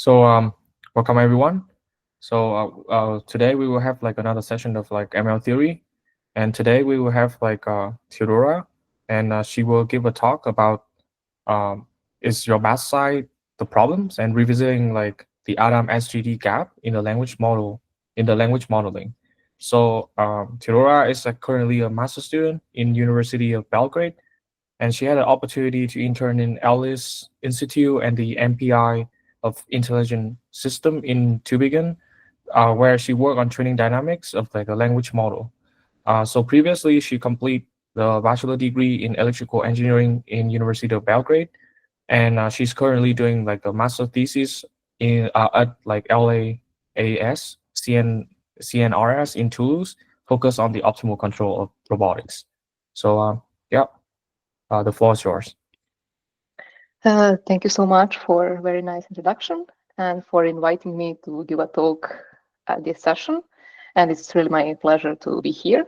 So welcome everyone. So today we will have like another session of like ML theory, and today we will have like Teodora, and she will give a talk about is your math side the problems and revisiting like the Adam SGD gap in the language modeling. So Teodora is currently a master student in University of Belgrade, and she had an opportunity to intern in Alice Institute and the MPI of Intelligent System in Tübingen, where she worked on training dynamics of like a language model. So previously, she completed the bachelor degree in electrical engineering in University of Belgrade, and she's currently doing like a master thesis in at like LAAS CNRS in Toulouse, focused on the optimal control of robotics. So yeah. The floor is yours. Thank you so much for a very nice introduction and for inviting me to give a talk at this session. And it's really my pleasure to be here.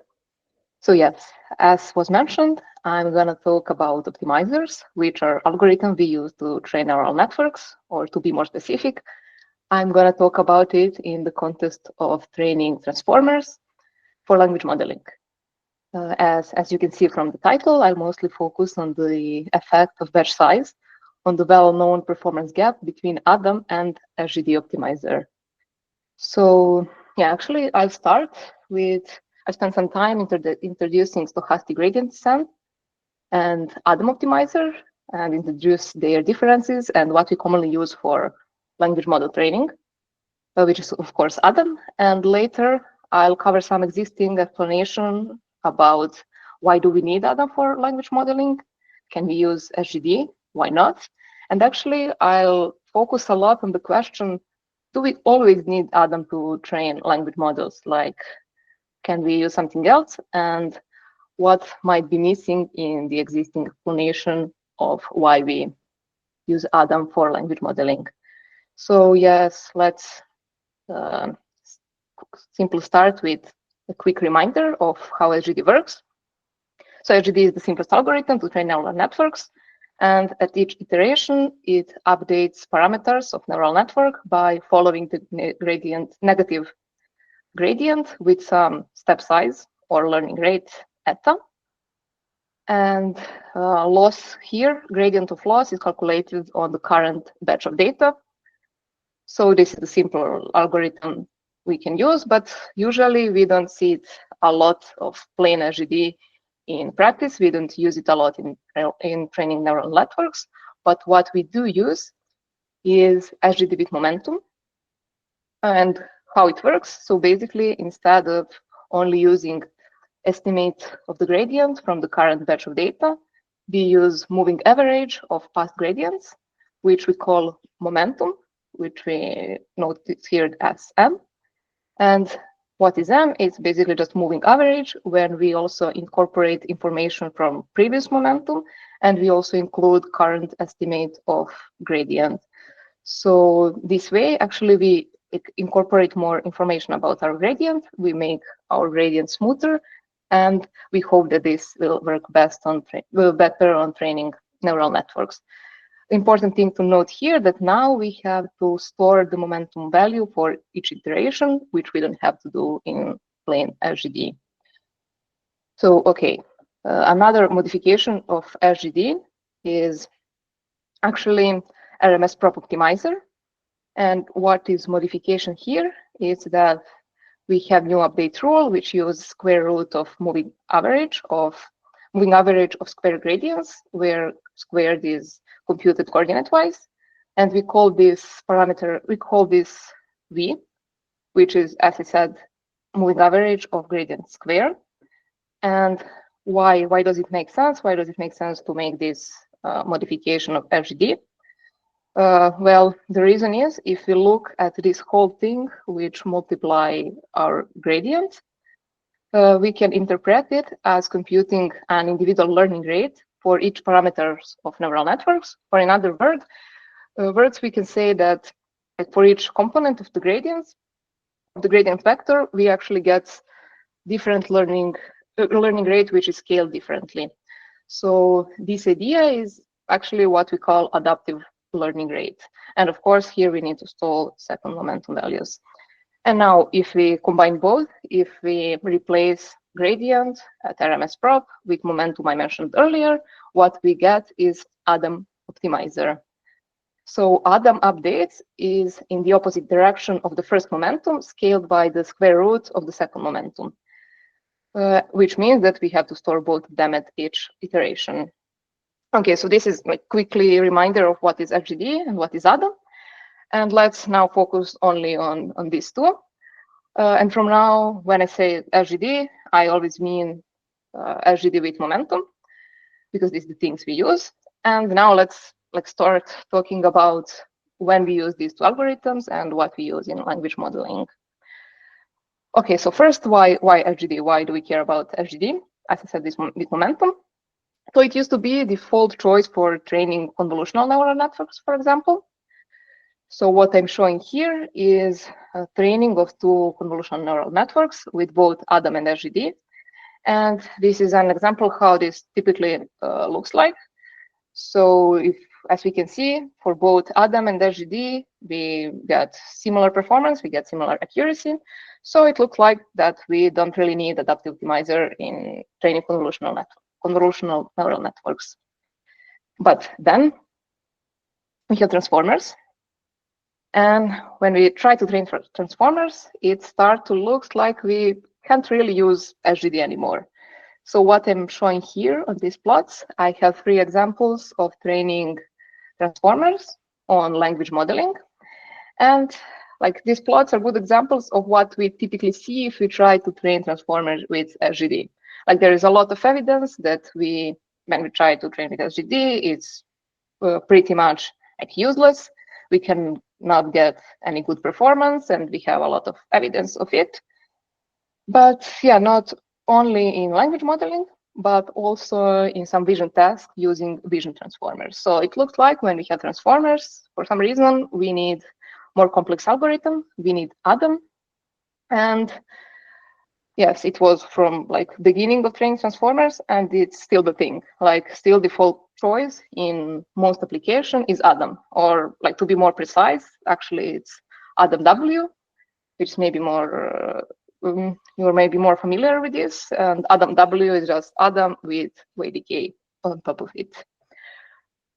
So yes, as was mentioned, I'm going to talk about optimizers, which are algorithms we use to train neural networks, or to be more specific, I'm going to talk about it in the context of training transformers for language modeling. As you can see from the title, I'll mostly focus on the effect of batch size on the well-known performance gap between Adam and SGD optimizer. So yeah, actually I'll start with, I spent some time introducing stochastic gradient descent and Adam optimizer and introduce their differences and what we commonly use for language model training, which is of course Adam. And later I'll cover some existing explanation about why do we need Adam for language modeling? Can we use SGD? Why not? And actually, I'll focus a lot on the question, do we always need Adam to train language models? Like, can we use something else? And what might be missing in the existing explanation of why we use Adam for language modeling? So yes, let's simply start with a quick reminder of how SGD works. So SGD is the simplest algorithm to train neural networks. And at each iteration, it updates parameters of neural network by following the negative gradient with some step size or learning rate eta. And loss here, gradient of loss, is calculated on the current batch of data. So this is the simple algorithm we can use, but usually we don't see it a lot of plain SGD in practice. We don't use it a lot in training neural networks, but what we do use is SGD with momentum. And how it works, so basically instead of only using estimate of the gradient from the current batch of data, we use moving average of past gradients, which we call momentum, which we note here as M. And what is M? It's basically just moving average when we also incorporate information from previous momentum, and we also include current estimate of gradient. So this way, actually, we incorporate more information about our gradient, we make our gradient smoother, and we hope that this will work better on training neural networks. Important thing to note here that now we have to store the momentum value for each iteration, which we don't have to do in plain SGD. So, okay, another modification of SGD is actually RMS prop optimizer. And what is modification here is that we have new update rule, which uses square root of moving average of square gradients, where squared is computed coordinate-wise, and we call this parameter, V, which is, as I said, moving average of gradient square. And why does it make sense? Why does it make sense to make this modification of SGD? Well, the reason is, if we look at this whole thing, which multiply our gradient, we can interpret it as computing an individual learning rate for each parameters of neural networks. Or in other words, we can say that for each component of the gradient vector, we actually get different learning rate, which is scaled differently. So this idea is actually what we call adaptive learning rate. And of course, here we need to store second momentum values. And now if we combine both, if we replace gradient at RMS prop with momentum I mentioned earlier, what we get is Adam optimizer. So Adam updates is in the opposite direction of the first momentum, scaled by the square root of the second momentum, which means that we have to store both of them at each iteration. Okay, so this is like quickly a reminder of what is SGD and what is Adam. And let's now focus only on these two. And from now, when I say SGD, I always mean SGD with momentum, because these are the things we use. And now let's start talking about when we use these two algorithms and what we use in language modeling. Okay, so first, why SGD? Why do we care about SGD? As I said, this with momentum. So it used to be default choice for training convolutional neural networks, for example. So what I'm showing here is a training of two convolutional neural networks with both Adam and SGD. And this is an example how this typically looks like. So if, as we can see, for both Adam and SGD, we get similar performance, we get similar accuracy. So it looks like that we don't really need adaptive optimizer in training convolutional neural networks. But then we have transformers. And when we try to train transformers, it starts to look like we can't really use SGD anymore. So what I'm showing here on these plots, I have 3 examples of training transformers on language modeling. And like these plots are good examples of what we typically see if we try to train transformers with SGD. Like there is a lot of evidence that when we try to train with SGD, it's pretty much like useless. We can not get any good performance, and we have a lot of evidence of it. But yeah, not only in language modeling, but also in some vision tasks using vision transformers. So it looks like when we have transformers, for some reason, we need more complex algorithm, we need Adam. And yes, it was from like beginning of training transformers, and it's still the thing, like still default choice in most application is Adam, or like to be more precise, actually it's Adam W, which may be more, you're maybe more familiar with this, and Adam W is just Adam with YDK on top of it.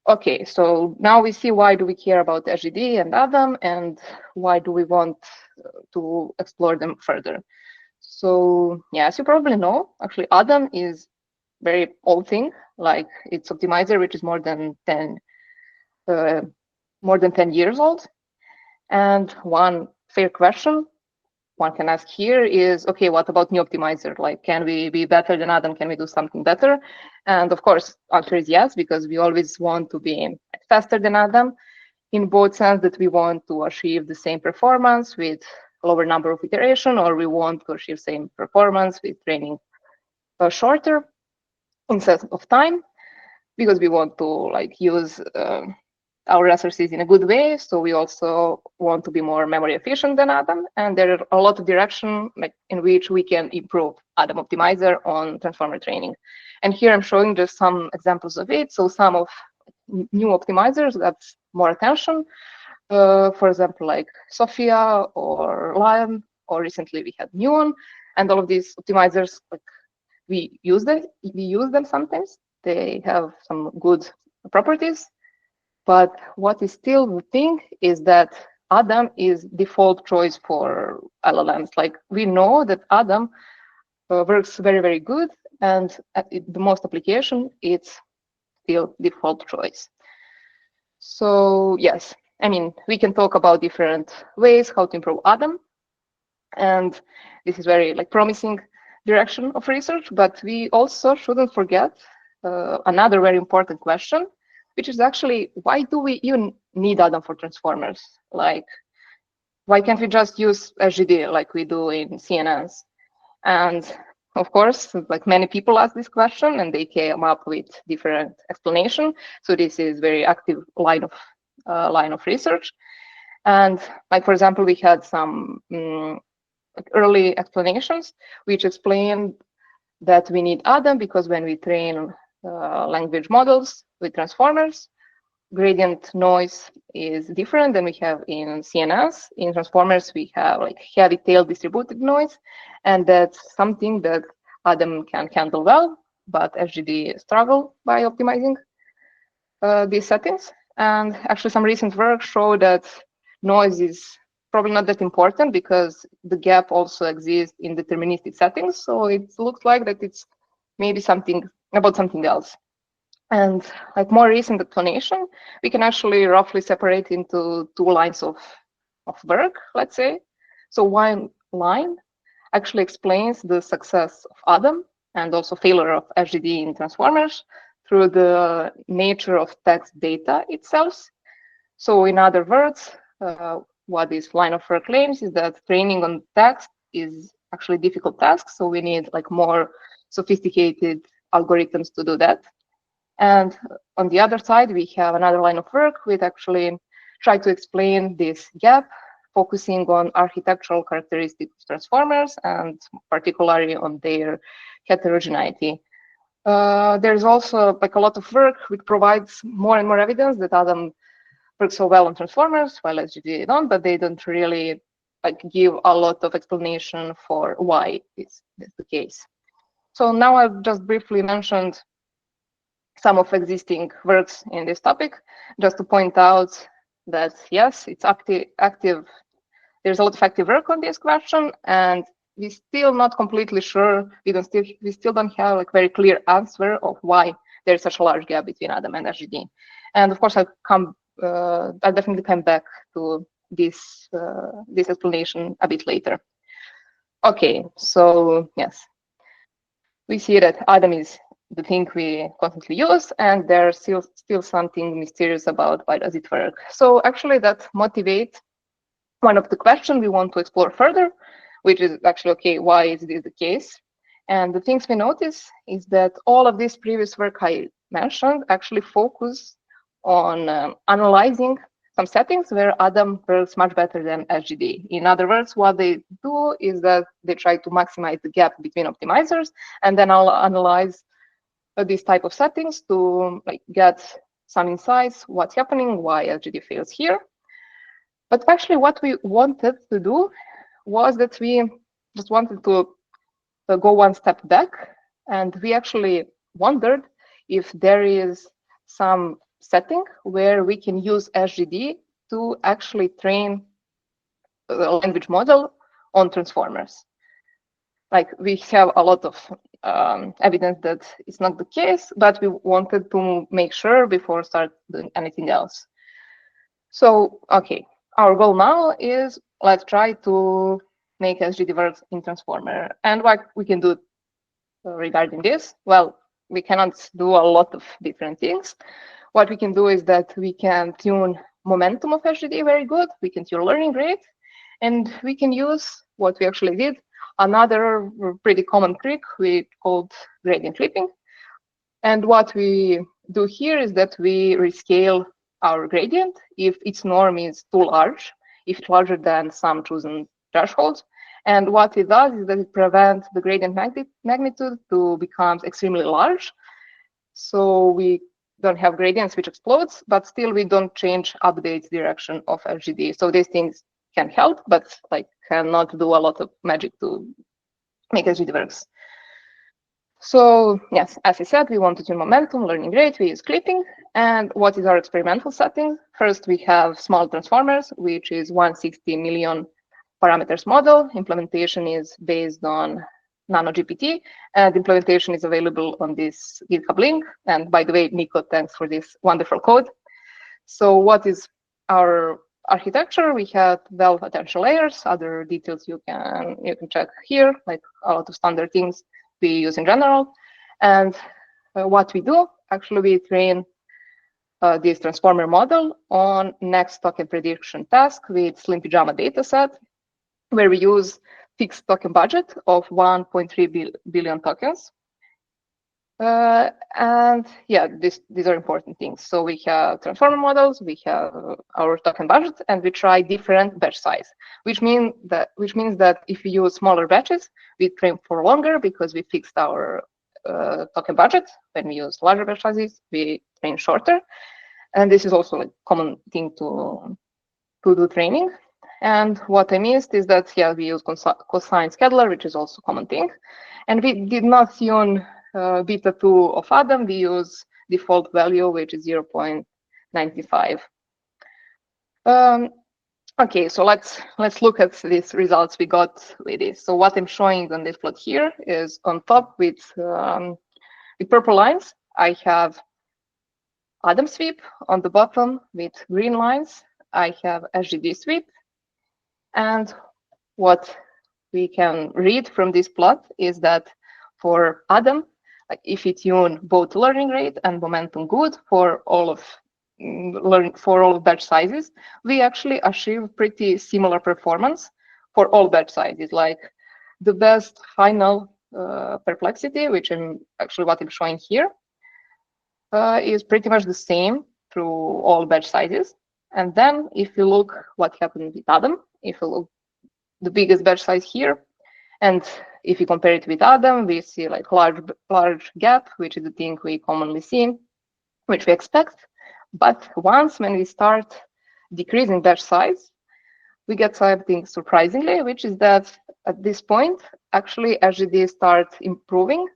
Okay, so now we see why do we care about SGD and Adam, and why do we want to explore them further. So yeah, as you probably know, actually Adam is very old thing, like it's optimizer which is more than 10 years old. And one fair question one can ask here is, okay, what about new optimizer? Like, can we be better than Adam? Can we do something better? And of course, answer is yes, because we always want to be faster than Adam, in both sense that we want to achieve the same performance with lower number of iteration, or we want to achieve same performance with training shorter instead of time, because we want to like use our resources in a good way. So we also want to be more memory efficient than Adam. And there are a lot of direction like in which we can improve Adam optimizer on transformer training. And here I'm showing just some examples of it. So some of new optimizers got more attention. For example, like Sophia or Lion, or recently we had Muon, and all of these optimizers, like we use them sometimes. They have some good properties, but what is still the thing is that Adam is default choice for LLMs. Like we know that Adam works very, very good, and at the most application, it's still default choice. So yes, I mean, we can talk about different ways how to improve Adam, and this is very like promising direction of research, but we also shouldn't forget another very important question, which is actually, why do we even need Adam for transformers? Like, why can't we just use SGD like we do in CNNs? And of course, like many people ask this question and they came up with different explanation. So this is very active line of research. And like, for example, we had some early explanations which explain that we need Adam because when we train language models with transformers, gradient noise is different than we have in CNNs. In transformers, we have like heavy tail distributed noise, and that's something that Adam can handle well, but SGD struggle by optimizing these settings. And actually, some recent work show that noise is probably not that important because the gap also exists in deterministic settings. So it looks like that it's maybe something about something else. And like more recent explanation, we can actually roughly separate into two lines of work, let's say. So one line actually explains the success of Adam and also failure of SGD in transformers through the nature of text data itself. So in other words, what this line of work claims is that training on text is actually a difficult task. So we need like more sophisticated algorithms to do that. And on the other side, we have another line of work which actually try to explain this gap, focusing on architectural characteristics of transformers and particularly on their heterogeneity. There's also like a lot of work which provides more and more evidence that Adam works so well on transformers, while SGD don't, but they don't really like give a lot of explanation for why it's the case. So now I've just briefly mentioned some of existing works in this topic, just to point out that yes, it's active. There's a lot of active work on this question, and we're still not completely sure. We still don't have like very clear answer of why there's such a large gap between Adam and SGD. And of course, I'll definitely come back to this explanation a bit later. Okay, so yes, we see that Adam is the thing we constantly use, and there's still something mysterious about why does it work. So actually that motivates one of the questions we want to explore further, which is actually, okay, why is this the case? And the things we notice is that all of this previous work I mentioned actually focus on analyzing some settings where Adam works much better than SGD. In other words, what they do is that they try to maximize the gap between optimizers, and then I'll analyze these type of settings to like get some insights, what's happening, why SGD fails here. But actually what we wanted to do was that we just wanted to go one step back, and we actually wondered if there is some setting where we can use SGD to actually train a language model on transformers. Like we have a lot of evidence that it's not the case, but we wanted to make sure before start doing anything else. So, okay, our goal now is let's try to make SGD work in transformer. And what we can do regarding this, well, we cannot do a lot of different things. What we can do is that we can tune momentum of SGD very good, we can tune learning rate, and we can use what we actually did, another pretty common trick we called gradient clipping. And what we do here is that we rescale our gradient if its norm is too large, if it's larger than some chosen thresholds. And what it does is that it prevents the gradient magnitude to become extremely large. So we don't have gradients which explodes, but still we don't change updates direction of SGD. So these things can help, but like cannot do a lot of magic to make SGD works. So yes, as I said, we want to tune momentum, learning rate, we use clipping. And what is our experimental setting? First, we have small transformers, which is 160 million parameters model. Implementation is based on NanoGPT, and implementation is available on this GitHub link. And by the way, Nico, thanks for this wonderful code. So what is our architecture? We have 12 attention layers. Other details you can check here, like a lot of standard things we use in general. And what we do, actually, we train this transformer model on next token prediction task with Slim Pajama dataset, where we use fixed token budget of 1.3 billion tokens. And yeah, these are important things. So we have transformer models, we have our token budget, and we try different batch size, which means that if we use smaller batches, we train for longer because we fixed our token budget. When we use larger batch sizes, we train shorter. And this is also a common thing to do training. And what I missed is that, yeah, we use cosine scalar, which is also a common thing. And we did not tune beta 2 of Adam. We use default value, which is 0.95. Okay, so let's look at these results we got with this. So what I'm showing on this plot here is on top with purple lines, I have Adam sweep. On the bottom with green lines, I have SGD sweep. And what we can read from this plot is that for Adam, like if we tune both learning rate and momentum good for all of batch sizes, we actually achieve pretty similar performance for all batch sizes. Like the best final perplexity, which I'm actually what I'm showing here, is pretty much the same through all batch sizes. And then if you look what happened with Adam, if you look the biggest batch size here, and if you compare it with Adam, we see like large gap, which is the thing we commonly see, which we expect. But once when we start decreasing batch size, we get something surprisingly, which is that at this point, actually SGD starts improving.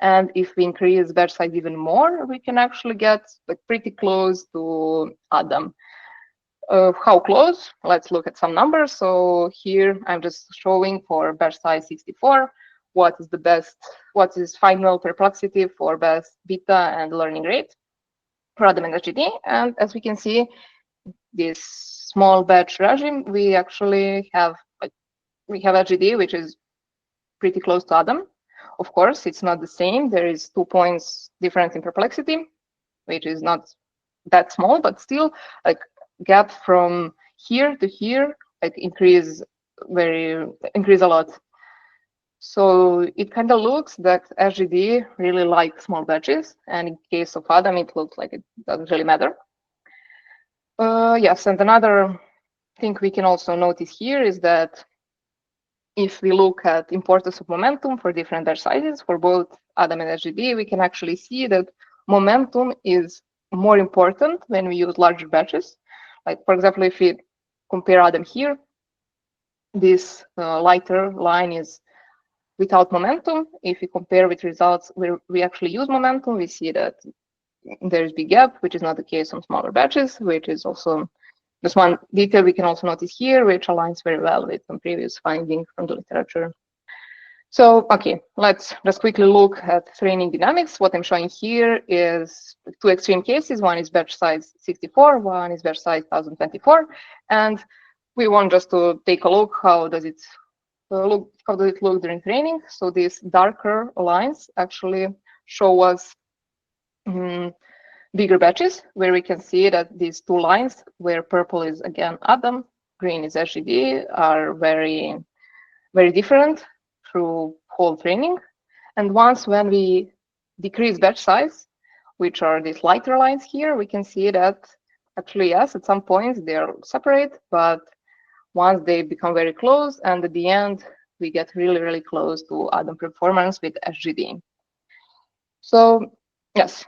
And if we increase batch size even more, we can actually get like pretty close to Adam. How close? Let's look at some numbers. So here I'm just showing for batch size 64, what is final perplexity for best beta and learning rate for Adam and SGD. And as we can see, this small batch regime, we actually have SGD, which is pretty close to Adam. Of course, it's not the same. There is 2 points difference in perplexity, which is not that small, but still like gap from here to here, like increase a lot. So it kind of looks that SGD really likes small batches, and in case of Adam, it looks like it doesn't really matter. Yes, and another thing we can also notice here is that if we look at importance of momentum for different batch sizes for both Adam and SGD, we can actually see that momentum is more important when we use larger batches. Like, for example, if we compare Adam here, this lighter line is without momentum. If we compare with results where we actually use momentum, we see that there's big gap, which is not the case on smaller batches, which is also just one detail we can also notice here, which aligns very well with some previous findings from the literature. So, okay, let's just quickly look at training dynamics. What I'm showing here is two extreme cases. One is batch size 64, one is batch size 1024. And we want just to take a look, how does it look during training. So these darker lines actually show us bigger batches, where we can see that these two lines, where purple is again Adam, green is SGD, are very, very different through whole training. And once when we decrease batch size, which are these lighter lines here, we can see that actually, yes, at some points they are separate, but once they become very close, and at the end, we get really, really close to Adam performance with SGD. So, yes.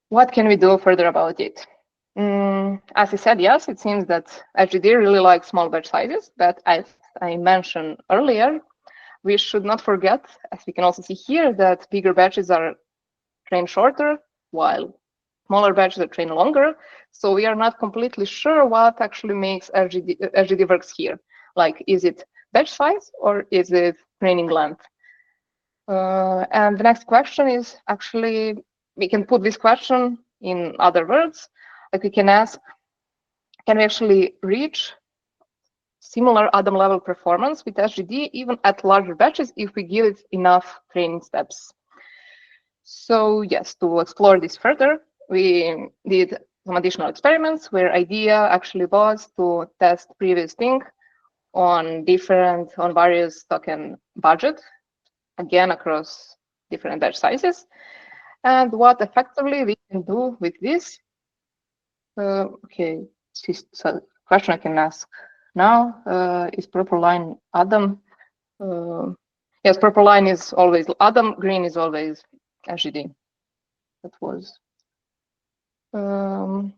What can we do further about it? As I said, yes, it seems that SGD really likes small batch sizes, but as I mentioned earlier, we should not forget, as we can also see here, that bigger batches are trained shorter, while smaller batches are trained longer. So we are not completely sure what actually makes SGD works here. Like, is it batch size or is it training length? And the next question is actually, we can put this question in other words. Like, we can ask, can we actually reach similar Adam level performance with SGD even at larger batches if we give it enough training steps? So yes, to explore this further, we did some additional experiments where idea actually was to test previous thing on various token budget, again across different batch sizes. And what effectively we can do with this, okay, so question I can ask now, is purple line Adam? Yes, purple line is always Adam, green is always SGD. That was So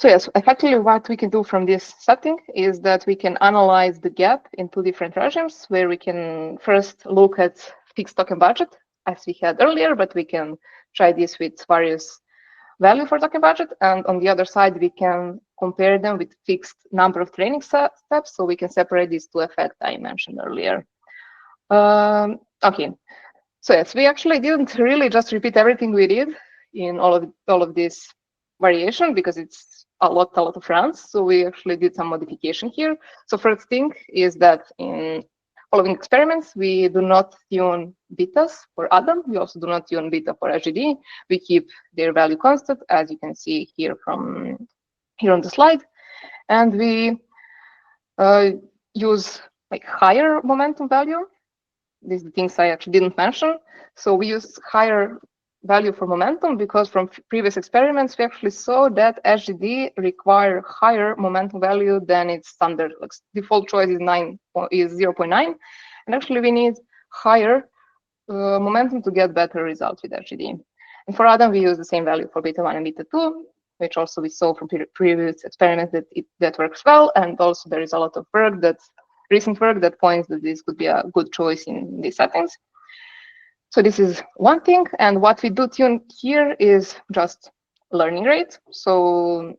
yes, effectively what we can do from this setting is that we can analyze the gap in two different regimes, where we can first look at fixed token budget as we had earlier, but we can try this with various value for token budget. And on the other side, we can compare them with fixed number of training steps, so we can separate these two effects I mentioned earlier. Okay, so yes, we actually didn't really just repeat everything we did in all of this variation, because it's a lot of runs. So we actually did some modification here. So first thing is that in following experiments, we do not tune betas for Adam. We also do not tune beta for SGD. We keep their value constant, as you can see here on the slide, and we use like higher momentum value. These are the things I actually didn't mention. So we use higher value for momentum because from previous experiments, we actually saw that SGD require higher momentum value than its standard. Like default choice is 0.9. And actually we need higher momentum to get better results with SGD. And for Adam, we use the same value for beta 1 and beta 2, which also we saw from previous experiments that works well. And also there is a lot of recent work that points that this could be a good choice in these settings. So this is one thing, and what we do tune here is just learning rate. So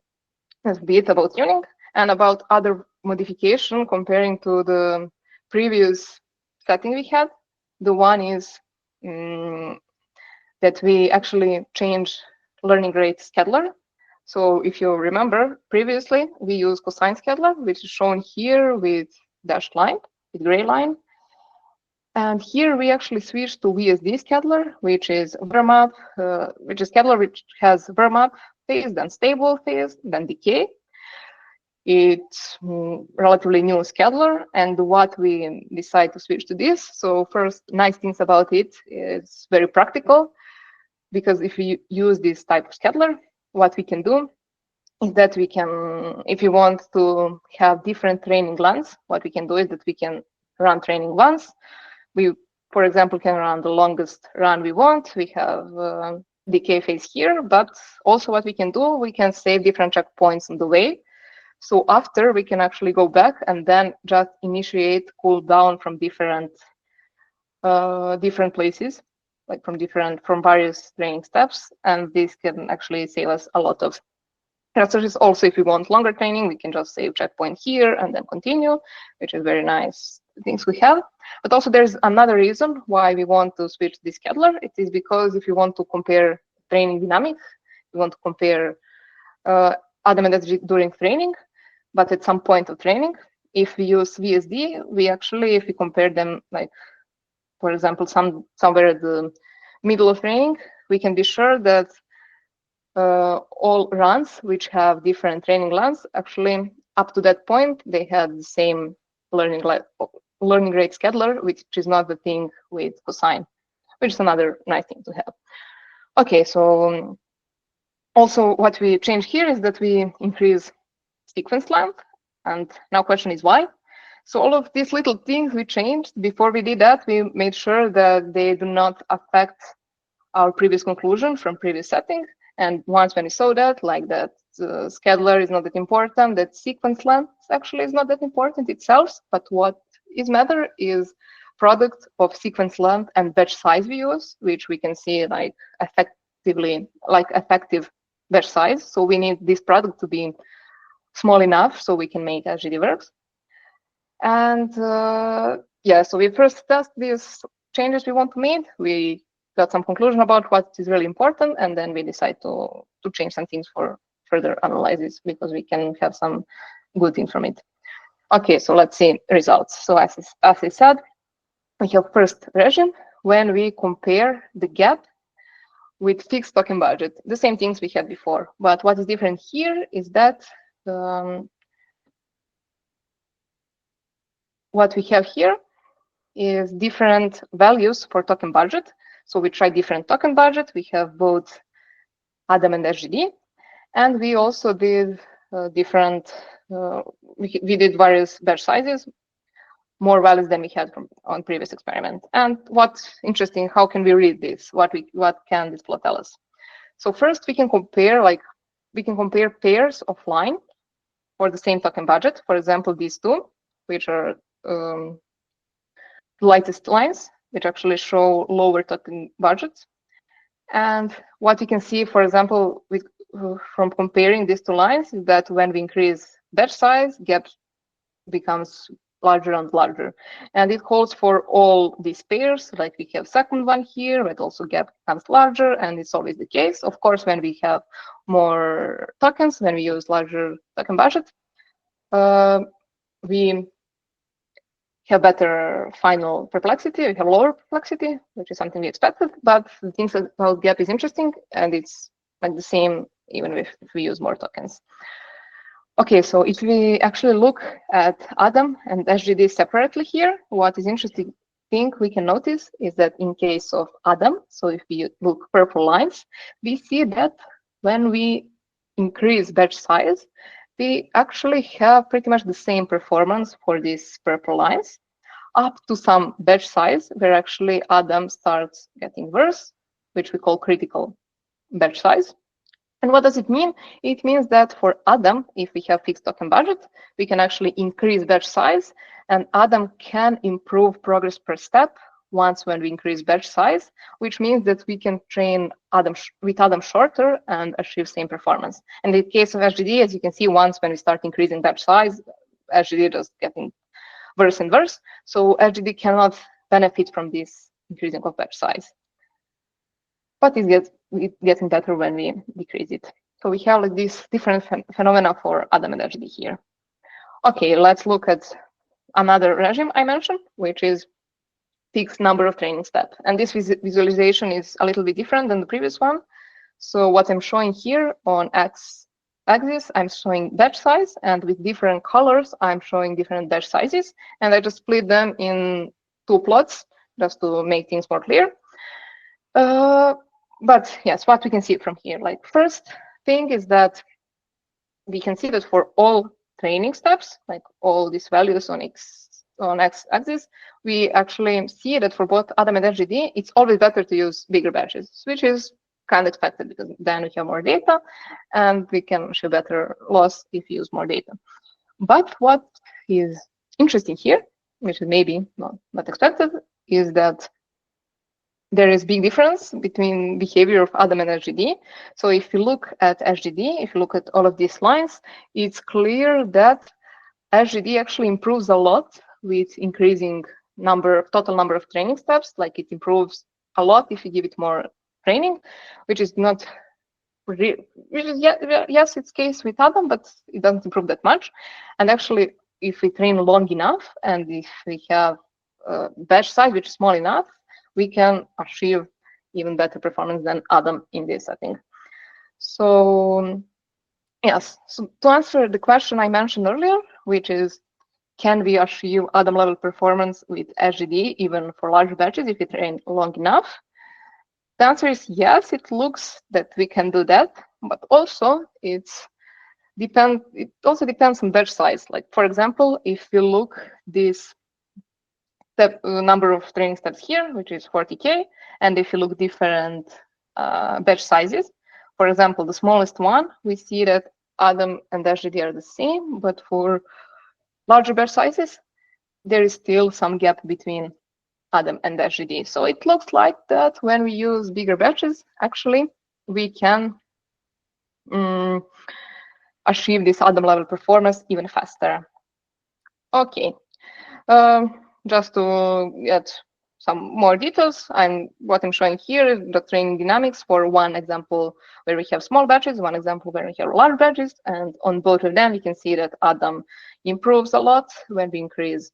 that's a bit about tuning and about other modification comparing to the previous setting we had. The one is that we actually change learning rate scheduler. So if you remember previously, we used cosine scheduler, which is shown here with dashed line, with gray line. And here we actually switched to VSD scheduler, which is warm-up, which is scheduler which has warm-up phase, then stable phase, then decay. It's relatively new scheduler, and what we decide to switch to this. So first, nice things about it is very practical, because if we use this type of scheduler, what we can do is that we can, if you want to have different training lengths, what we can do is that we can run training once. We, for example, can run the longest run we want. We have decay phase here, but also what we can do, we can save different checkpoints on the way. So after we can actually go back and then just initiate cool down from different places, like from various training steps, and this can actually save us a lot of resources. Also, if we want longer training, we can just save checkpoint here and then continue, which is very nice things we have. But also there's another reason why we want to switch this scheduler. It is because if you want to compare training dynamics, you want to compare Adam and SGD during training, but at some point of training, if we use VSD, we actually, if we compare them, like, for example, somewhere at the middle of training, we can be sure that all runs which have different training lengths, actually up to that point, they had the same learning rate scheduler, which is not the thing with cosine, which is another nice thing to have. Okay, so also what we change here is that we increase sequence length, and now question is why. So all of these little things we changed. Before we did that, we made sure that they do not affect our previous conclusion from previous setting. And once when we saw that, like that the scheduler is not that important, that sequence length actually is not that important itself, but what is matter is product of sequence length and batch size we use, which we can see like effective batch size. So we need this product to be small enough so we can make SGD works. And yeah, so we first test these changes we want to make. We got some conclusion about what is really important, and then we decide to change some things for further analysis, because we can have some good things from it. Okay, so let's see results. So as I said, we have first regime when we compare the gap with fixed token budget, the same things we had before. But what is different here is that what we have here is different values for token budget. So we try different token budget. We have both Adam and SGD, and we also did different. We did various batch sizes, more values than we had on previous experiment. And what's interesting, how can we read this? What can this plot tell us? So first we can compare pairs of line for the same token budget. For example, these two, which are lightest lines, which actually show lower token budgets. And what you can see, for example, from comparing these two lines, is that when we increase batch size, gap becomes larger and larger. And it holds for all these pairs, like we have second one here, but also gap becomes larger, and it's always the case. Of course, when we have more tokens, when we use larger token budget, we have better final perplexity, we have lower perplexity, which is something we expected, but the things about gap is interesting, and it's like the same even if we use more tokens. Okay, so if we actually look at Adam and SGD separately here, what is interesting thing we can notice is that in case of Adam, so if we look purple lines, we see that when we increase batch size, we actually have pretty much the same performance for these purple lines, up to some batch size where actually Adam starts getting worse, which we call critical batch size. And what does it mean? It means that for Adam, if we have fixed token budget, we can actually increase batch size, and Adam can improve progress per step once when we increase batch size, which means that we can train with Adam shorter and achieve same performance. And in the case of SGD, as you can see, once when we start increasing batch size, SGD just getting worse and worse. So SGD cannot benefit from this increasing of batch size. But it's getting better when we decrease it. So we have like these different phenomena for Adam and SGD here. Okay, let's look at another regime I mentioned, which is fixed number of training steps. And this visualization is a little bit different than the previous one. So what I'm showing here on x-axis, I'm showing batch size, and with different colors, I'm showing different batch sizes. And I just split them in two plots just to make things more clear. But yes, what we can see from here, like first thing is that we can see that for all training steps, like all these values on x-axis, we actually see that for both Adam and SGD, it's always better to use bigger batches, which is kind of expected because then we have more data and we can show better loss if we use more data. But what is interesting here, which is maybe not expected, is that there is big difference between behavior of Adam and SGD. So if you look at SGD, if you look at all of these lines, it's clear that SGD actually improves a lot with increasing total number of training steps. Like it improves a lot if you give it more training, which is not yes, it's case with Adam, but it doesn't improve that much. And actually, if we train long enough and if we have a batch size which is small enough, we can achieve even better performance than Adam in this setting. So yes, so to answer the question I mentioned earlier, which is, can we achieve Adam level performance with SGD even for large batches if we train long enough? The answer is yes, it looks that we can do that, but also it also depends on batch size. Like for example, if you look this number of training steps here, which is 40K, and if you look different batch sizes, for example, the smallest one, we see that Adam and SGD are the same, but for larger batch sizes, there is still some gap between Adam and SGD. So it looks like that when we use bigger batches, actually, we can achieve this Adam level performance even faster. Okay. Just to get some more details, what I'm showing here is the training dynamics for one example where we have small batches, one example where we have large batches, and on both of them we can see that Adam improves a lot when we increase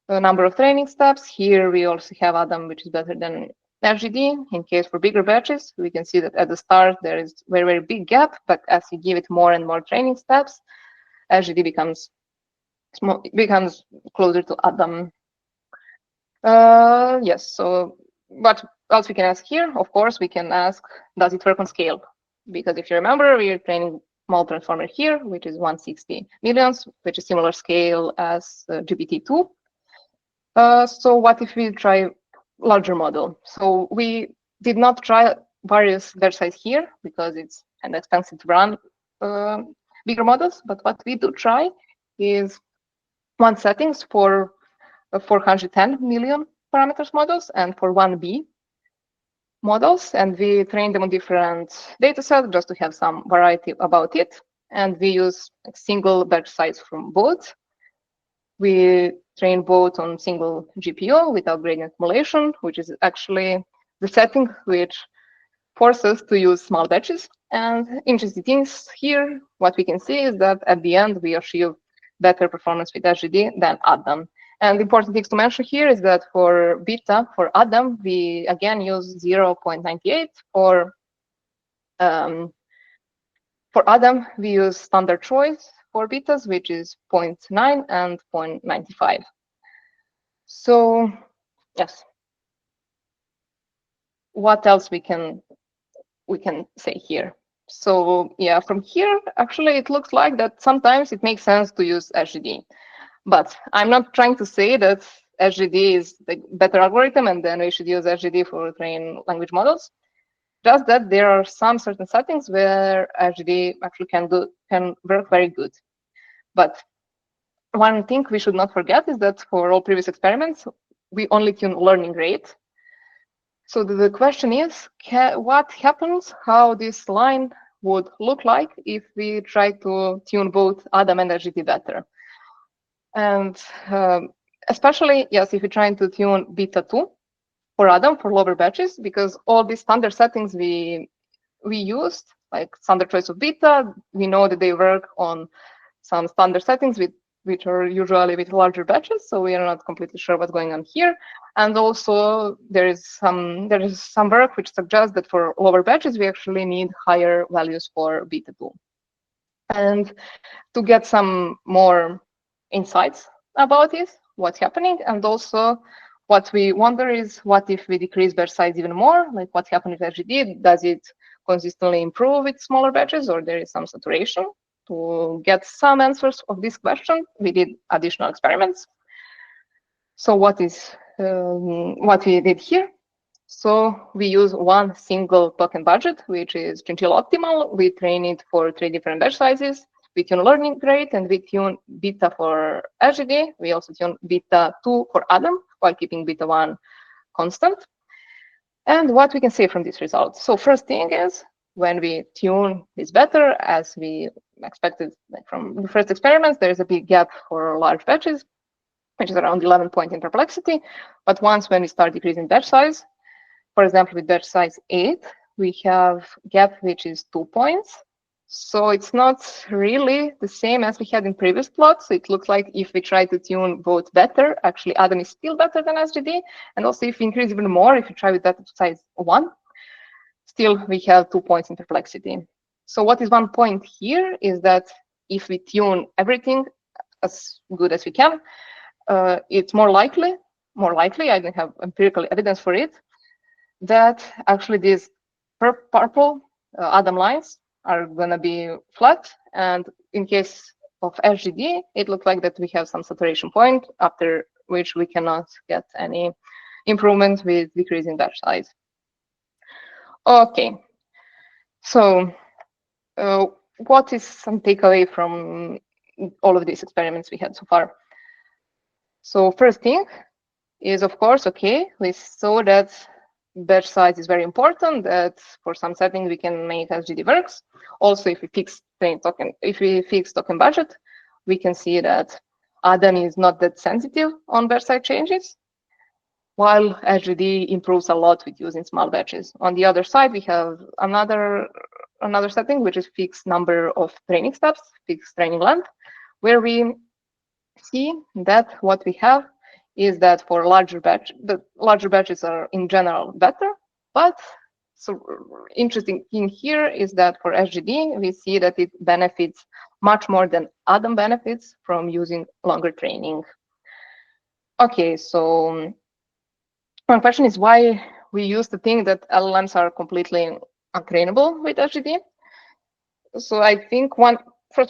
the number of training steps. Here we also have Adam, which is better than SGD. In case for bigger batches, we can see that at the start there is very big gap, but as you give it more and more training steps, SGD becomes closer to Adam. Yes, so what else we can ask here? Of course, we can ask, does it work on scale? Because if you remember, we are training small transformer here, which is 160 millions, which is similar scale as GPT-2. So what if we try larger model? So we did not try various batch size here because it's kind of expensive to run bigger models. But what we do try is one settings for 410 million parameters models and for 1B models, and we train them on different data sets just to have some variety about it. And we use a single batch size from both. We train both on single GPU without gradient accumulation, which is actually the setting which forces to use small batches. And interesting things here, what we can see is that at the end, we achieve better performance with SGD than Adam. And the important things to mention here is that for beta, for Adam, we again use 0.98. For Adam, we use standard choice for betas, which is 0.9 and 0.95. So yes, what else we can say here? So yeah, from here, actually, it looks like that sometimes it makes sense to use SGD. But I'm not trying to say that SGD is the better algorithm and then we should use SGD for train language models. Just that there are some certain settings where SGD actually can work very good. But one thing we should not forget is that for all previous experiments, we only tune learning rate. So the question is, what happens, how this line would look like if we try to tune both Adam and SGD better? And especially, yes, if you're trying to tune beta 2 for Adam for lower batches, because all these standard settings we used, like standard choice of beta, we know that they work on some standard settings which are usually with larger batches, so we are not completely sure what's going on here. And also there is some work which suggests that for lower batches we actually need higher values for beta 2. And to get some more insights about this, what's happening, and also what we wonder is what if we decrease batch size even more, like what happened with SGD? Does it consistently improve with smaller batches, or there is some saturation? To get some answers of this question, we did additional experiments. So what we did here? So we use one single token budget, which is Chinchilla optimal. We train it for 3 different batch sizes. We tune learning rate and we tune beta for SGD. We also tune beta 2 for Adam while keeping beta 1 constant. And what we can say from these results. So first thing is, when we tune this better, as we expected from the first experiments, there is a big gap for large batches, which is around 11 point in perplexity. But when we start decreasing batch size, for example, with batch size 8, we have gap which is 2 points. So it's not really the same as we had in previous plots. It looks like if we try to tune both better, actually Adam is still better than SGD. And also if we increase even more, if we try with batch size 1, still we have 2 points in perplexity. So what is 1 point here is that if we tune everything as good as we can, it's more likely, I don't have empirical evidence for it, that actually these purple Adam lines are going to be flat. And in case of SGD, it looks like that we have some saturation point after which we cannot get any improvement with decreasing batch size. Okay, so what is some takeaway from all of these experiments we had so far? So first thing is, of course, okay, we saw that batch size is very important, that for some setting we can make SGD works. Also, if we fix token budget, we can see that Adam is not that sensitive on batch size changes, while SGD improves a lot with using small batches. On the other side, we have another setting, which is fixed number of training steps, fixed training length, where we see that what we have is that for the larger batches are in general better. But so interesting thing here is that for SGD, we see that it benefits much more than Adam benefits from using longer training. Okay, so one question is why we used to think that LLMs are completely untrainable with SGD. So I think one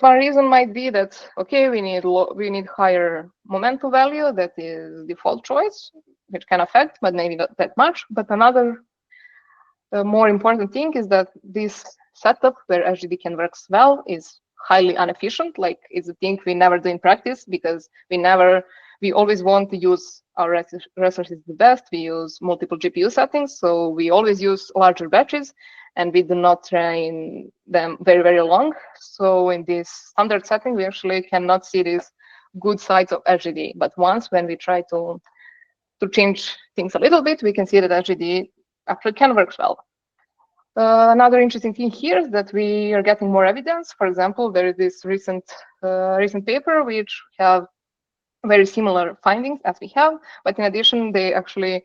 reason might be that, okay, we need higher momentum value, that is default choice, which can affect, but maybe not that much. But another more important thing is that this setup where SGD can work well is highly inefficient. Like, it's a thing we never do in practice because we always want to use our resources the best. We use multiple GPU settings, so we always use larger batches, and we do not train them very, very long. So in this standard setting, we actually cannot see these good sides of SGD. But once when we try to change things a little bit, we can see that SGD actually can work well. Another interesting thing here is that we are getting more evidence. For example, there is this recent paper which have very similar findings as we have, but in addition, they actually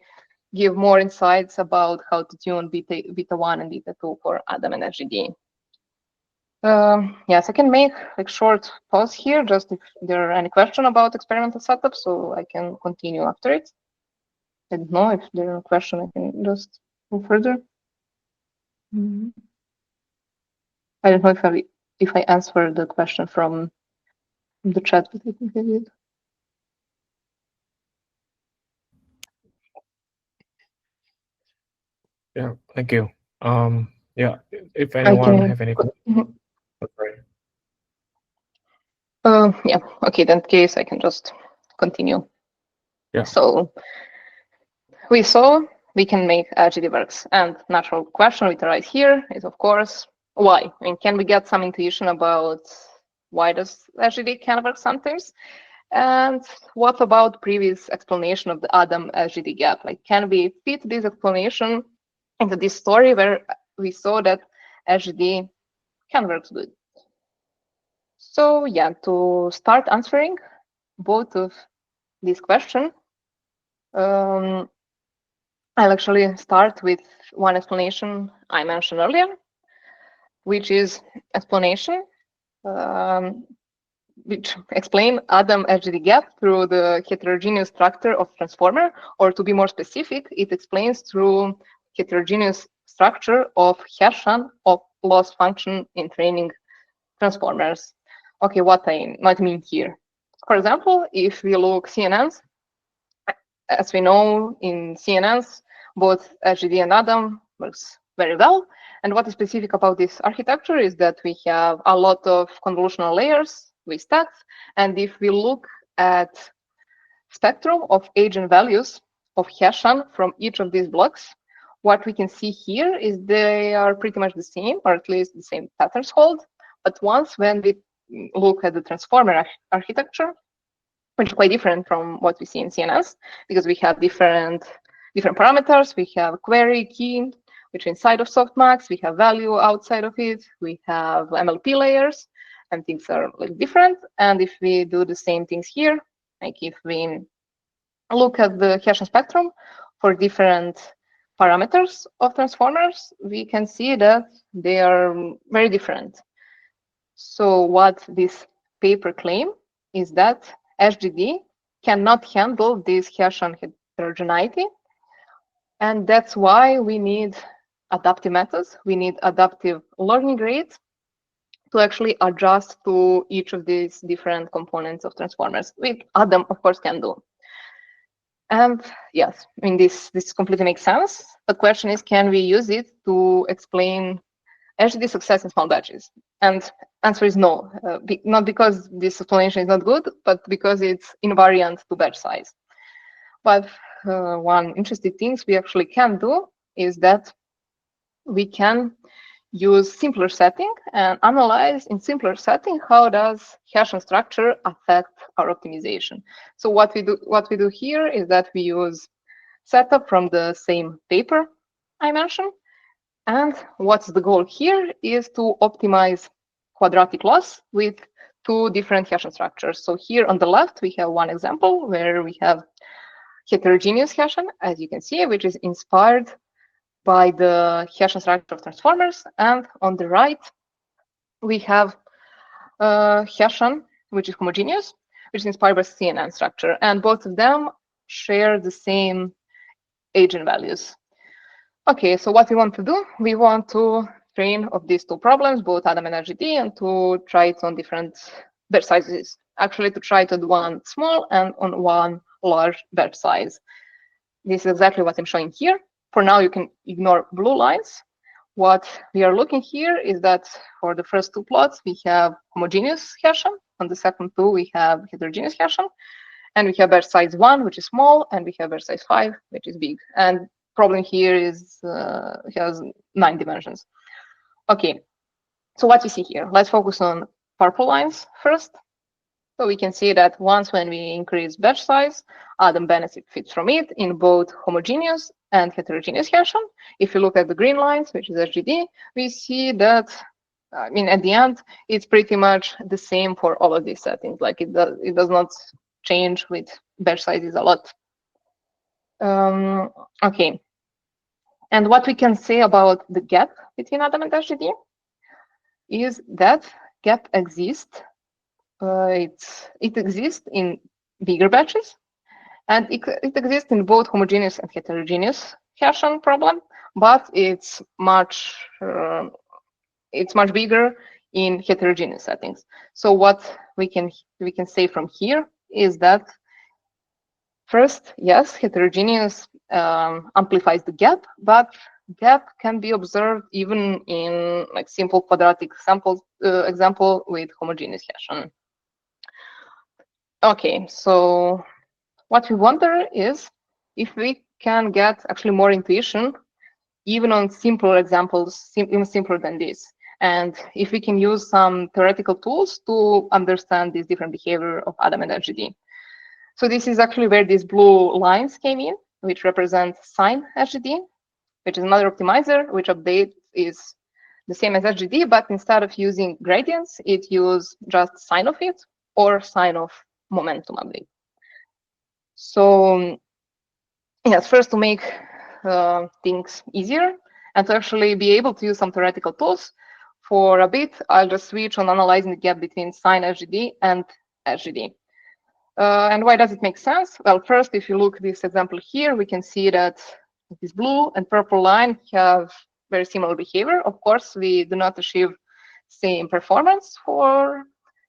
give more insights about how to tune beta 1 and beta 2 for Adam and SGD. Yes, I can make like short pause here, just if there are any question about experimental setup, so I can continue after it. I don't know if there are a question, I can just go further. I don't know if I answered the question from the chat, but I think I did. Yeah, thank you. Yeah, if anyone have any questions. Yeah, okay, then in case I can just continue. Yeah. So we saw we can make SGD works, and natural question we arise here is, of course, why? I mean, can we get some intuition about why does SGD can work sometimes? And what about previous explanation of the Adam SGD gap? Like, can we fit this explanation into this story where we saw that SGD can work good? So yeah, to start answering both of these questions, I'll actually start with one explanation I mentioned earlier, which is explanation which explain Adam SGD gap through the heterogeneous structure of transformer, or to be more specific, it explains through heterogeneous structure of Hessian of loss function in training transformers. Okay, what I mean here. For example, if we look CNNs, as we know in CNNs, both SGD and Adam works very well. And what is specific about this architecture is that we have a lot of convolutional layers with stacks. And if we look at spectrum of eigenvalues of Hessian from each of these blocks, what we can see here is they are pretty much the same, or at least the same patterns hold. But once when we look at the transformer architecture, which is quite different from what we see in CNNs, because we have different parameters. We have query key, which is inside of softmax. We have value outside of it. We have MLP layers, and things are like different. And if we do the same things here, like if we look at the Hessian spectrum for different parameters of transformers, we can see that they are very different. So what this paper claim is that SGD cannot handle this Hessian heterogeneity, and that's why we need adaptive methods. We need adaptive learning rates to actually adjust to each of these different components of transformers, which Adam, of course, can do. And yes, I mean, this completely makes sense. The question is, can we use it to explain SGD success in small batches? And answer is no, not because this explanation is not good, but because it's invariant to batch size. But one interesting thing we actually can do is that we can use simpler setting and analyze in simpler setting how does Hessian structure affect our optimization. So what we do here is that we use setup from the same paper I mentioned, and what's the goal here is to optimize quadratic loss with two different Hessian structures. So here on the left we have one example where we have heterogeneous Hessian, as you can see, which is inspired by the Hessian structure of transformers, and on the right we have Hessian, which is homogeneous, which is inspired by CNN structure, and both of them share the same eigenvalues. Okay, so what we want to do, we want to train of these two problems, both Adam and SGD, and to try it on different batch sizes. Actually, to try it on one small and on one large batch size. This is exactly what I'm showing here. For now, you can ignore blue lines. What we are looking here is that for the first two plots, we have homogeneous Hessian. On the second two, we have heterogeneous Hessian. And we have batch size 1, which is small, and we have batch size 5, which is big. And problem here is has 9 dimensions. Okay, so what we see here? Let's focus on purple lines first. So we can see that once when we increase batch size, Adam benefits from it in both homogeneous and heterogeneous Hessian. If you look at the green lines, which is SGD, we see that, I mean, at the end, it's pretty much the same for all of these settings. Like it does not change with batch sizes a lot. Okay. And what we can say about the gap between Adam and SGD is that gap exists. It exists in bigger batches, and it exists in both homogeneous and heterogeneous Hessian problem, but it's much bigger in heterogeneous settings. So what we can say from here is that first, yes, heterogeneous amplifies the gap, but gap can be observed even in like simple quadratic example with homogeneous Hessian. Okay, so what we wonder is if we can get actually more intuition even on simpler examples, even simpler than this. And if we can use some theoretical tools to understand this different behavior of Adam and SGD. So this is actually where these blue lines came in, which represent sine SGD, which is another optimizer, which update is the same as SGD, but instead of using gradients, it uses just sine of it or sine of momentum update. So yes, first to make things easier and to actually be able to use some theoretical tools for a bit, I'll just switch on analyzing the gap between sine SGD and SGD. And why does it make sense? Well, first, if you look at this example here, we can see that this blue and purple line have very similar behavior. Of course, we do not achieve same performance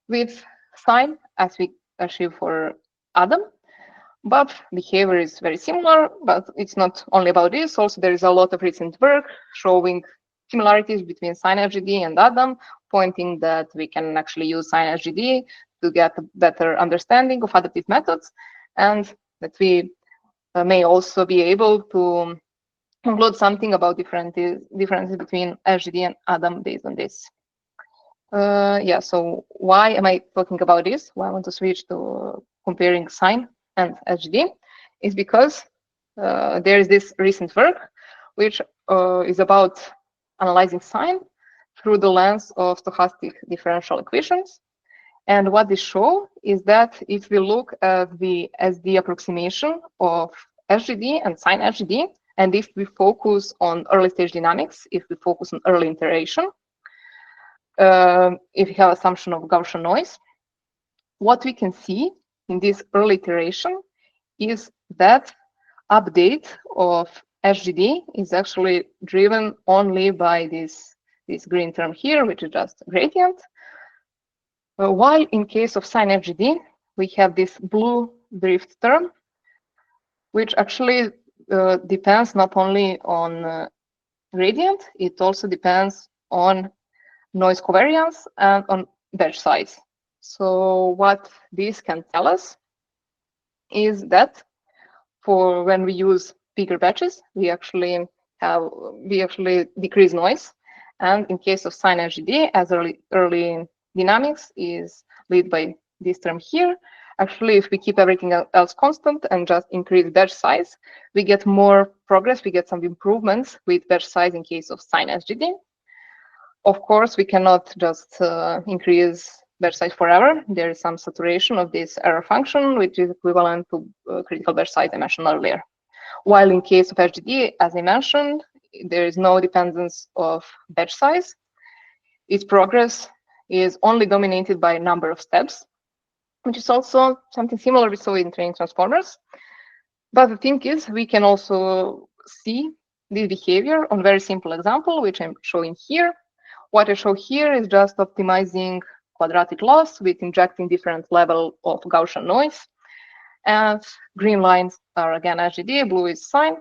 with sine as we achieve for Adam, but behavior is very similar. But it's not only about this. Also, there is a lot of recent work showing similarities between sine SGD and Adam, pointing that we can actually use sine SGD to get a better understanding of additive methods, and that we may also be able to conclude something about differences between SGD and Adam based on this. Yeah, so why am I talking about this? Why I want to switch to comparing sine and SGD is because there is this recent work which is about analyzing sine through the lens of stochastic differential equations. And what they show is that if we look at the SD approximation of SGD and sine SGD, and if we focus on early stage dynamics, if we focus on early iteration, if we have assumption of Gaussian noise, what we can see in this early iteration is that update of SGD is actually driven only by this green term here, which is just gradient. While in case of sine SGD, we have this blue drift term, which actually depends not only on gradient, it also depends on noise covariance and on batch size. So what this can tell us is that for when we use bigger batches, we actually decrease noise. And in case of sine SGD, as early dynamics is led by this term here. Actually, if we keep everything else constant and just increase batch size, we get more progress, we get some improvements with batch size in case of sine SGD. Of course, we cannot just increase batch size forever. There is some saturation of this error function, which is equivalent to critical batch size I mentioned earlier. While in case of SGD, as I mentioned, there is no dependence of batch size. Its progress is only dominated by a number of steps, which is also something similar we saw in training transformers. But the thing is, we can also see this behavior on very simple example, which I'm showing here. What I show here is just optimizing quadratic loss with injecting different level of Gaussian noise. And green lines are again SGD, blue is sine.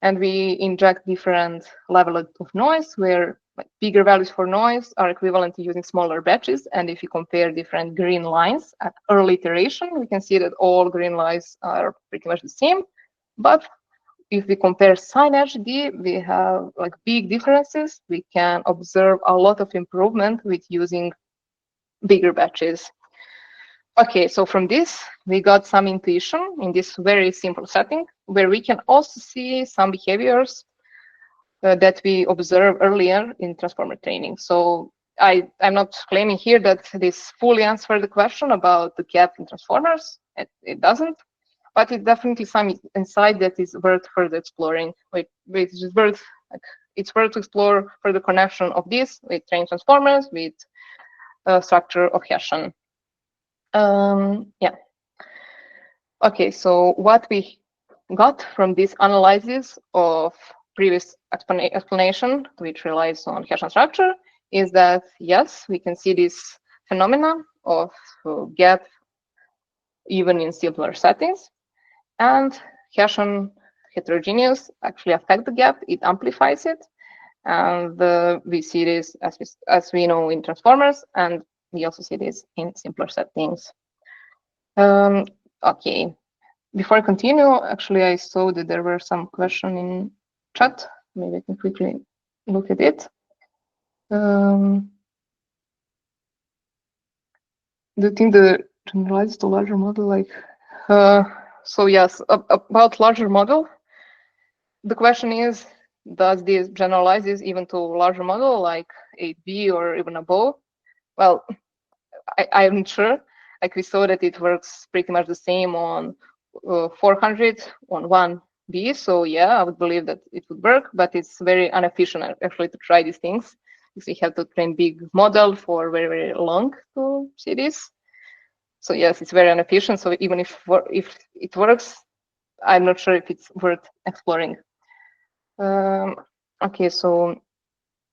and we inject different levels of noise, where bigger values for noise are equivalent to using smaller batches. And if you compare different green lines at early iteration, we can see that all green lines are pretty much the same. But if we compare sine SGD, we have like big differences. We can observe a lot of improvement with using bigger batches. Okay, so from this, we got some intuition in this very simple setting, where we can also see some behaviors that we observed earlier in transformer training. So I'm not claiming here that this fully answers the question about the gap in transformers. It doesn't, but it's definitely some insight that is worth further exploring. It's worth to explore further connection of this with trained transformers, with structure of Hessian. Yeah. Okay, so what we got from this analysis of previous explanation, which relies on Hessian structure, is that yes, we can see this phenomena of gap even in simpler settings, and Hessian heterogeneous actually affect the gap. It amplifies it, and we see this as we know in transformers, and we also see this in simpler settings. Okay, before I continue, actually I saw that there were some questions in chat. Maybe I can quickly look at it. Do you think the generalized to larger model, like so yes, about larger model, the question is, does this generalizes even to larger model like 8B or even above? Well, I'm not sure. Like we saw that it works pretty much the same on 400 on 1B. So yeah, I would believe that it would work, but it's very inefficient actually to try these things, because we have to train big model for very, very long to see this. So yes, it's very inefficient. So even if it works, I'm not sure if it's worth exploring. Okay, so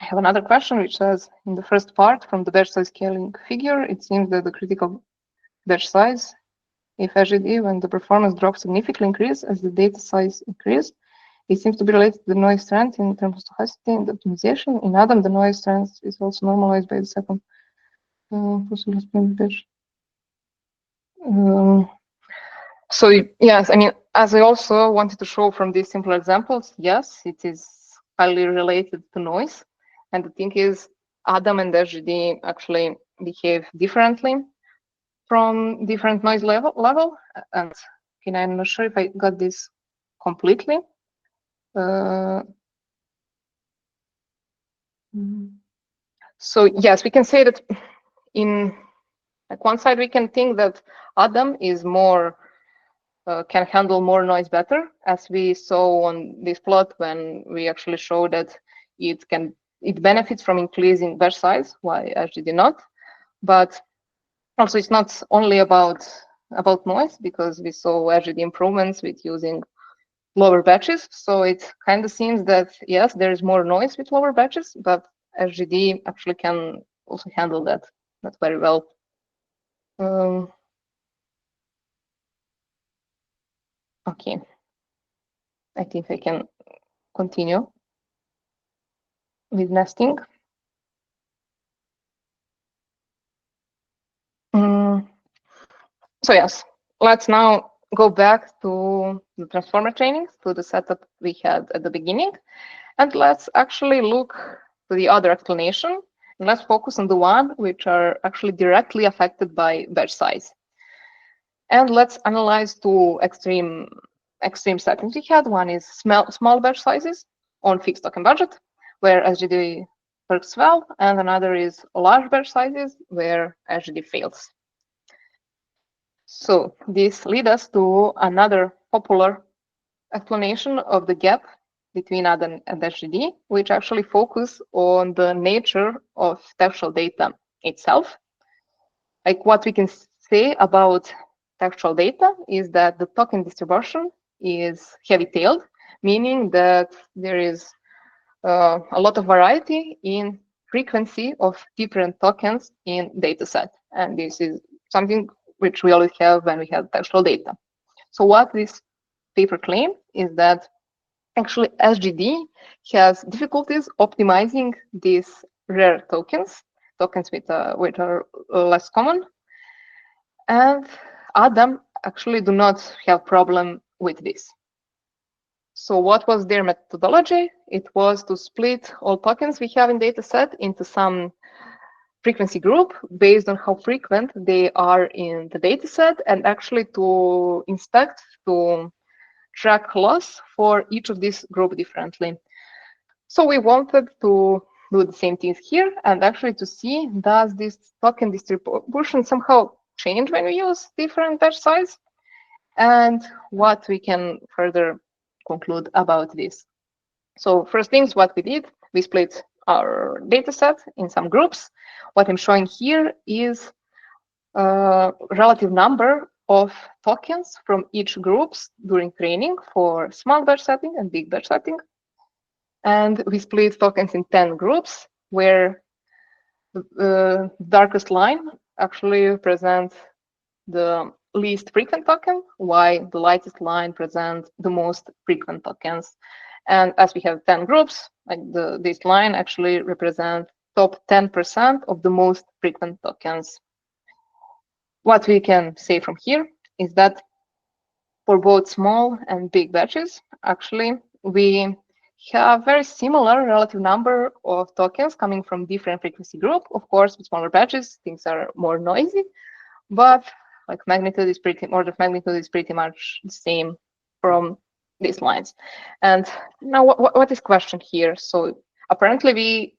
I have another question which says, in the first part from the batch size scaling figure, it seems that the critical batch size, if SGD, when the performance drops significantly increase as the data size increase, it seems to be related to the noise strength in terms of stochasticity and optimization. In Adam, the noise strength is also normalized by the second batch. So yes, I mean, as I also wanted to show from these simple examples, yes, it is highly related to noise. And the thing is, Adam and SGD actually behave differently from different noise level. And okay, I'm not sure if I got this completely. So yes, we can say that in like one side, we can think that Adam is more can handle more noise better, as we saw on this plot when we actually show that it benefits from increasing batch size, while SGD not. But also, it's not only about noise, because we saw SGD improvements with using lower batches. So it kind of seems that yes, there is more noise with lower batches, but SGD actually can also handle that very well. Okay, I think I can continue with nesting. So yes, let's now go back to the transformer training, to the setup we had at the beginning, and let's actually look to the other explanation, and let's focus on the one which are actually directly affected by batch size. And let's analyze two extreme settings we had. One is small batch sizes on fixed token budget, where SGD works well, and another is large batch sizes where SGD fails. So this leads us to another popular explanation of the gap between Adam and SGD, which actually focus on the nature of textual data itself. Like what we can say about textual data is that the token distribution is heavy-tailed, meaning that there is a lot of variety in frequency of different tokens in dataset. And this is something which we always have when we have textual data. So what this paper claims is that Actually, SGD has difficulties optimizing these rare tokens which are less common. And Adam actually do not have problem with this. So what was their methodology? It was to split all tokens we have in dataset into some frequency group based on how frequent they are in the dataset, and actually to inspect, to track loss for each of these group differently. So we wanted to do the same things here and actually to see, does this token distribution somehow change when we use different batch size, and what we can further conclude about this. So first things, what we did, we split our data set in some groups. What I'm showing here is a relative number of tokens from each groups during training for small batch setting and big batch setting. And we split tokens in 10 groups, where the darkest line actually represents the least frequent token, while the lightest line presents the most frequent tokens. And as we have 10 groups, like this line actually represents top 10% of the most frequent tokens. What we can say from here is that for both small and big batches, actually, we have very similar relative number of tokens coming from different frequency group. Of course, with smaller batches, things are more noisy, but like magnitude is order of magnitude is pretty much the same from these lines. And now what is question here? So apparently we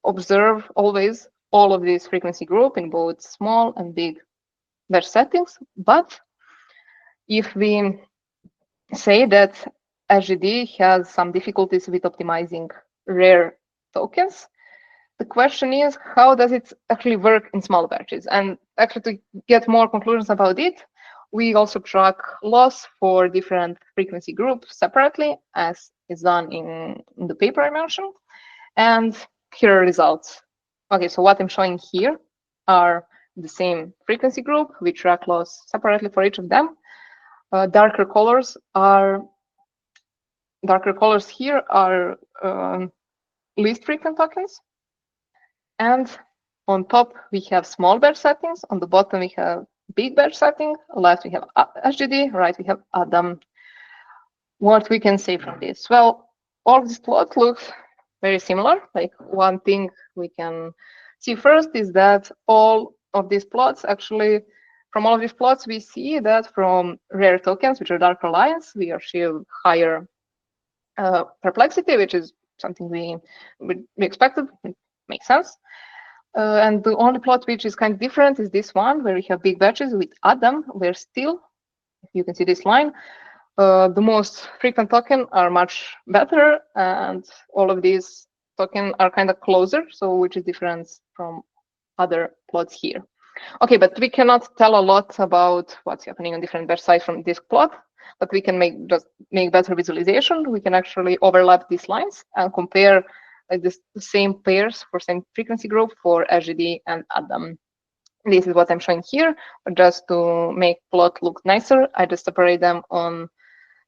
observe always all of these frequency group in both small and big batch settings, but if we say that SGD has some difficulties with optimizing rare tokens, the question is, how does it actually work in small batches? And actually, to get more conclusions about it, we also track loss for different frequency groups separately, as is done in the paper I mentioned. And here are results. Okay, so what I'm showing here are the same frequency group. We track loss separately for each of them. Darker colors here are least frequent tokens. And on top, we have small batch settings. On the bottom, we have big batch setting. Left, we have SGD. Right, we have Adam. What we can say from this? Well, all of this plot looks very similar. Like one thing we can see first is that all of these plots actually, from all of these plots, we see that from rare tokens, which are darker lines, we achieve higher perplexity, which is something we expected. It makes sense. And the only plot which is kind of different is this one, where we have big batches with Adam, where still, if you can see this line, the most frequent token are much better, and all of these tokens are kind of closer, so which is different from other plots here. Okay, but we cannot tell a lot about what's happening on different batch size from this plot, but we can make better visualization. We can actually overlap these lines and compare the same pairs for same frequency group for SGD and Adam. This is what I'm showing here, but just to make plot look nicer, I just separate them on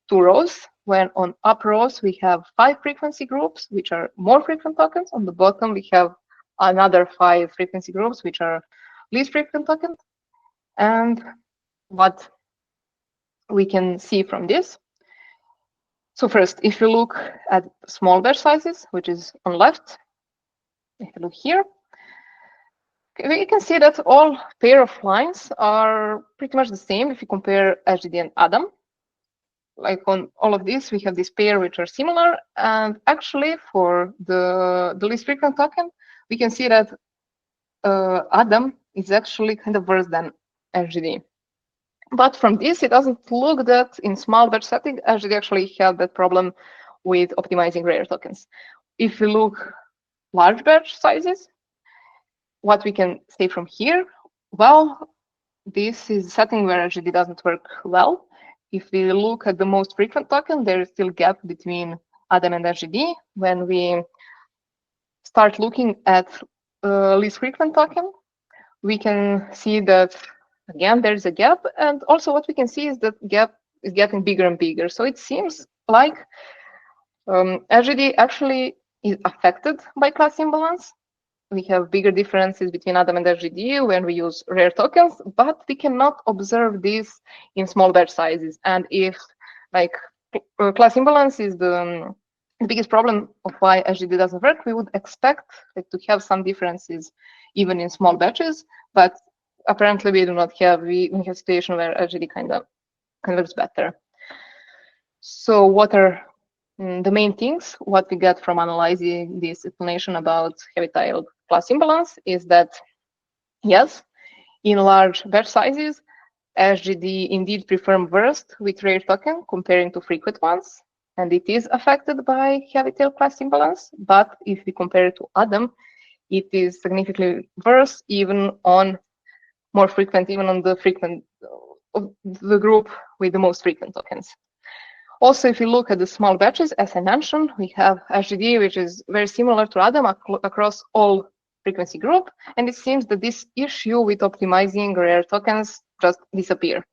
2 rows. When on up rows, we have 5 frequency groups, which are more frequent tokens. On the bottom, we have another 5 frequency groups, which are least frequent tokens. And what we can see from this. So first, if you look at small batch sizes, which is on left, if you look here, we can see that all pair of lines are pretty much the same if you compare SGD and Adam. Like on all of these, we have this pair which are similar. And actually, for the least frequent token, we can see that Adam is actually kind of worse than SGD. But from this, it doesn't look that in small batch setting, SGD actually have that problem with optimizing rare tokens. If we look large batch sizes, what we can say from here, well, this is a setting where SGD doesn't work well. If we look at the most frequent token, there is still a gap between Adam and SGD. When we start looking at least frequent token, we can see that, again, there is a gap. And also what we can see is that gap is getting bigger and bigger. So it seems like SGD actually is affected by class imbalance. We have bigger differences between Adam and SGD when we use rare tokens, but we cannot observe this in small batch sizes. And if like class imbalance is the biggest problem of why SGD doesn't work, we would expect to have some differences even in small batches, but apparently we do not have. We have a situation where SGD kind of works better. So what are the main things what we get from analyzing this explanation about heavy-tailed class imbalance is that, yes, in large batch sizes, SGD indeed perform worst with rare token comparing to frequent ones, and it is affected by heavy-tailed class imbalance. But if we compare it to Adam, it is significantly worse even on more frequent, even on the frequent of the group with the most frequent tokens. Also, if you look at the small batches, as I mentioned, we have SGD, which is very similar to Adam across all frequency group, and it seems that this issue with optimizing rare tokens just disappear.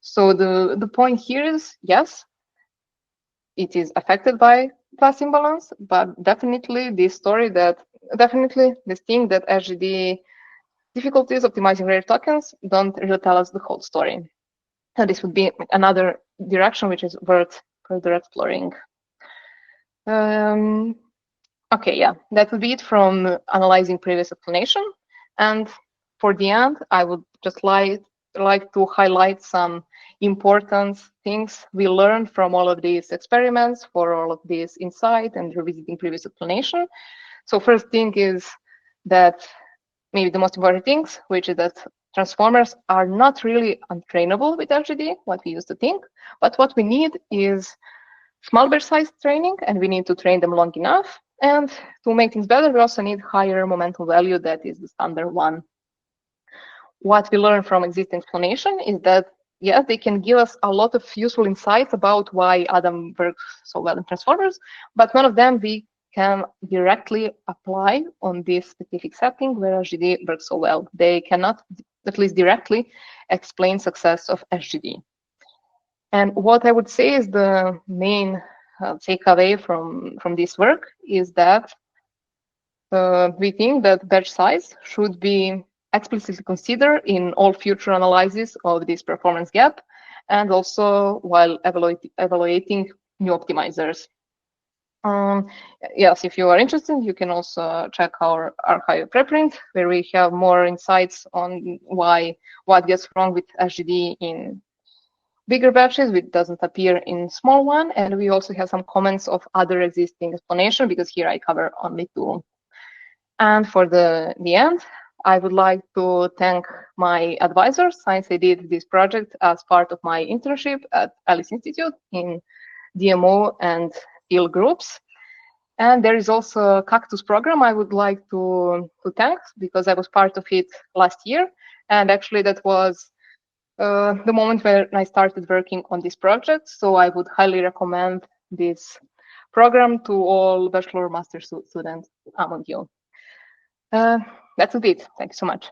So the point here is, yes, it is affected by class imbalance, but definitely this thing that SGD difficulties optimizing rare tokens don't really tell us the whole story. So this would be another direction which is worth further exploring. Okay, yeah, that would be it from analyzing previous explanation. And for the end, I would just like to highlight some important things we learned from all of these experiments, for all of this insight and revisiting previous explanation. So first thing is that maybe the most important things, which is that transformers are not really untrainable with SGD, what we used to think, but what we need is small batch size training, and we need to train them long enough. And to make things better, we also need higher momentum value, that is the standard one. What we learn from existing explanation is that, yes, they can give us a lot of useful insights about why Adam works so well in transformers, but none of them we can directly apply on this specific setting where SGD works so well. They cannot, at least directly, explain success of SGD. And what I would say is the main takeaway from this work is that we think that batch size should be explicitly considered in all future analyses of this performance gap, and also while evaluating new optimizers. Yes, if you are interested, you can also check our archive preprint, where we have more insights on what gets wrong with SGD in bigger batches, which doesn't appear in small one. And we also have some comments of other existing explanation, because here I cover only two. And for the end, I would like to thank my advisors, since I did this project as part of my internship at Alice Institute in DMO and field groups. And there is also a Cactus program I would like to thank, because I was part of it last year. And actually that was the moment where I started working on this project. So I would highly recommend this program to all bachelor master students among you. That's it. Thank you so much.